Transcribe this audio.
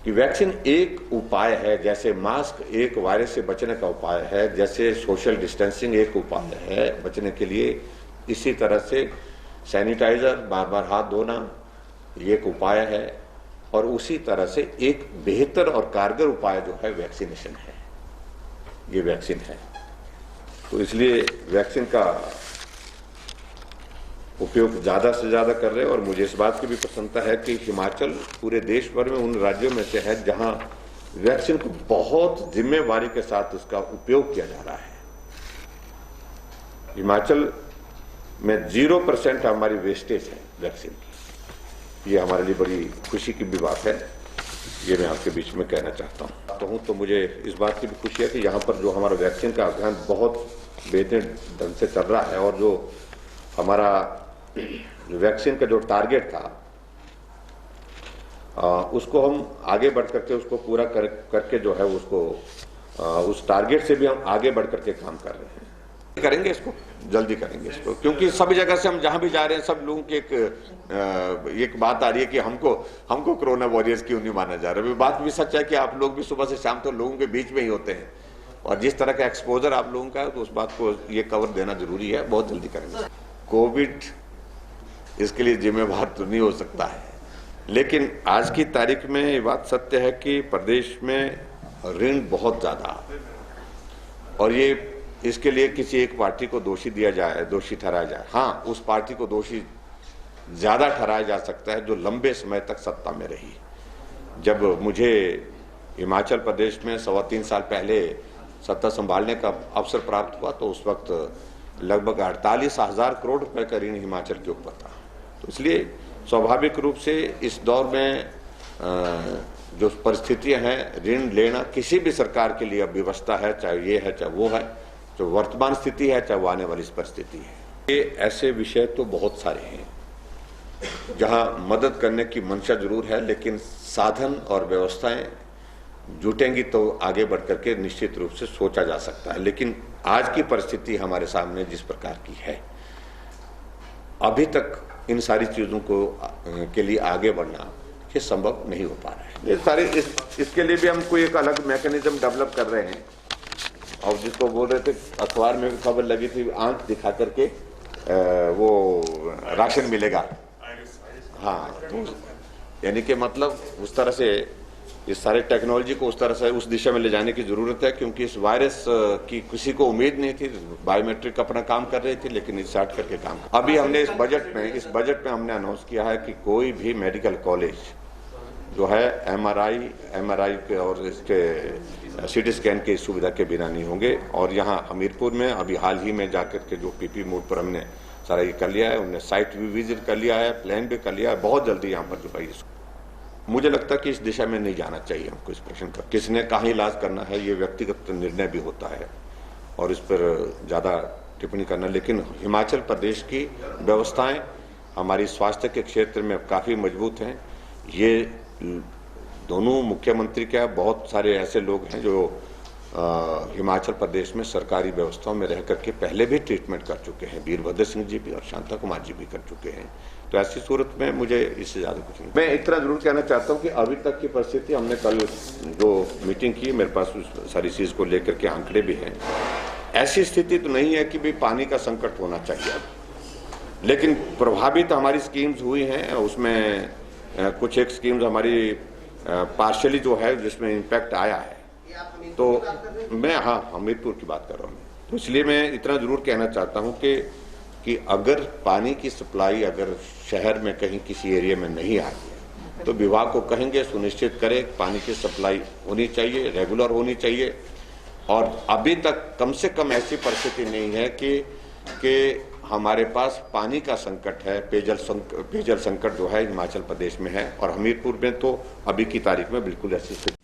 कि वैक्सीन एक उपाय है, जैसे मास्क एक वायरस से बचने का उपाय है, जैसे सोशल डिस्टेंसिंग एक उपाय है बचने के लिए, इसी तरह से सैनिटाइजर, बार बार हाथ धोना ये एक उपाय है, और उसी तरह से एक बेहतर और कारगर उपाय जो है वैक्सीनेशन है, ये वैक्सीन है। तो इसलिए वैक्सीन का उपयोग ज्यादा से ज्यादा कर रहे हैं। और मुझे इस बात की भी प्रसन्नता है कि हिमाचल पूरे देश भर में उन राज्यों में से है जहां वैक्सीन को बहुत जिम्मेवारी के साथ उसका उपयोग किया जा रहा है। हिमाचल में 0% हमारी वेस्टेज है वैक्सीन की, ये हमारे लिए बड़ी खुशी की भी बात है, ये मैं आपके बीच में कहना चाहता हूं। तो मुझे इस बात की भी खुशी है कि यहाँ पर जो हमारा वैक्सीन का अभियान बहुत बेहतरीन ढंग से चल रहा है, और जो हमारा वैक्सीन का जो टारगेट था उसको हम आगे बढ़ करके उसको पूरा करके जो है उसको उस टारगेट से भी हम आगे बढ़ करके काम कर रहे हैं। करेंगे इसको, जल्दी करेंगे इसको, क्योंकि सभी जगह से हम जहां भी जा रहे हैं सब लोगों की एक बात आ रही है कि हमको कोरोना वॉरियर्स क्यों नहीं माना जा रहा है। बात भी सच है कि आप लोग भी सुबह से शाम तक लोगों के बीच में ही होते हैं, और जिस तरह का एक्सपोजर आप लोगों का है तो उस बात को ये कवर देना जरूरी है, बहुत जल्दी करेंगे। कोविड इसके लिए जिम्मेवार तो नहीं हो सकता है, लेकिन आज की तारीख में ये बात सत्य है कि प्रदेश में ऋण बहुत ज्यादा, और ये इसके लिए किसी एक पार्टी को दोषी दिया जाए, दोषी ठहराया जाए। हाँ, उस पार्टी को दोषी ज्यादा ठहराया जा सकता है जो लंबे समय तक सत्ता में रही। जब मुझे हिमाचल प्रदेश में 3.25 साल पहले सत्ता संभालने का अवसर प्राप्त हुआ तो उस वक्त लगभग 48,000 करोड़ रुपए का ऋण हिमाचल के ऊपर था। तो इसलिए स्वाभाविक रूप से इस दौर में जो परिस्थितियां हैं, ऋण लेना किसी भी सरकार के लिए अब व्यवस्था है, चाहे ये है चाहे वो है, जो वर्तमान स्थिति है चाहे वो आने वाली परिस्थिति है। ये ऐसे विषय तो बहुत सारे हैं जहां मदद करने की मंशा जरूर है, लेकिन साधन और व्यवस्थाएं जुटेंगी तो आगे बढ़ करके निश्चित रूप से सोचा जा सकता है। लेकिन आज की परिस्थिति हमारे सामने जिस प्रकार की है, अभी तक इन सारी चीजों को के लिए आगे बढ़ना ये संभव नहीं हो पा रहा है। ये सारे इसके लिए भी हम कोई एक अलग मैकेनिज्म डेवलप कर रहे हैं, और जिसको बोल रहे थे, अखबार में भी खबर लगी थी, आंख दिखा करके वो राशन मिलेगा। हाँ, तो यानी कि मतलब उस तरह से इस सारे टेक्नोलॉजी को उस तरह से उस दिशा में ले जाने की जरूरत है, क्योंकि इस वायरस की किसी को उम्मीद नहीं थी। बायोमेट्रिक अपना काम कर रही थी, लेकिन इस हट करके काम अभी हमने इस बजट में हमने अनाउंस किया है कि कोई भी मेडिकल कॉलेज जो है एमआरआई के और इसके सीटी स्कैन की सुविधा के बिना नहीं होंगे। और यहाँ हमीरपुर में अभी हाल ही में जाकर के जो पीपी मोड पर हमने सारा ये कर लिया है, उन्होंने साइट भी विजिट कर लिया है, प्लान भी कर लिया है, बहुत जल्दी यहाँ पर जो है मुझे लगता है कि इस दिशा में नहीं जाना चाहिए हमको। इस प्रश्न का किसने कहाँ इलाज करना है ये व्यक्तिगत निर्णय भी होता है, और इस पर ज्यादा टिप्पणी करना। लेकिन हिमाचल प्रदेश की व्यवस्थाएं हमारी स्वास्थ्य के क्षेत्र में काफी मजबूत हैं। ये दोनों मुख्यमंत्री क्या, बहुत सारे ऐसे लोग हैं जो हिमाचल प्रदेश में सरकारी व्यवस्थाओं में रह करके पहले भी ट्रीटमेंट कर चुके हैं। वीरभद्र सिंह जी भी और शांता कुमार जी भी कर चुके हैं। तो ऐसी सूरत में मुझे इससे ज्यादा कुछ नहीं। मैं इतना जरूर कहना चाहता हूं कि अभी तक की परिस्थिति, हमने कल जो मीटिंग की, मेरे पास सारी चीज को लेकर के आंकड़े भी हैं। ऐसी स्थिति तो नहीं है कि भाई पानी का संकट होना चाहिए, लेकिन प्रभावित हमारी स्कीम्स हुई हैं। उसमें कुछ एक स्कीम्स हमारी पार्शियली जो है जिसमें इम्पैक्ट आया है, तो मैं हमीरपुर की बात कर रहा हूँ। तो इसलिए मैं इतना जरूर कहना चाहता हूँ कि अगर पानी की सप्लाई अगर शहर में कहीं किसी एरिया में नहीं आ रही है तो विभाग को कहेंगे सुनिश्चित करे पानी की सप्लाई होनी चाहिए, रेगुलर होनी चाहिए। और अभी तक कम से कम ऐसी परिस्थिति नहीं है कि हमारे पास पानी का संकट है, पेयजल संकट जो है हिमाचल प्रदेश में है, और हमीरपुर में तो अभी की तारीख में बिल्कुल ऐसी स्थिति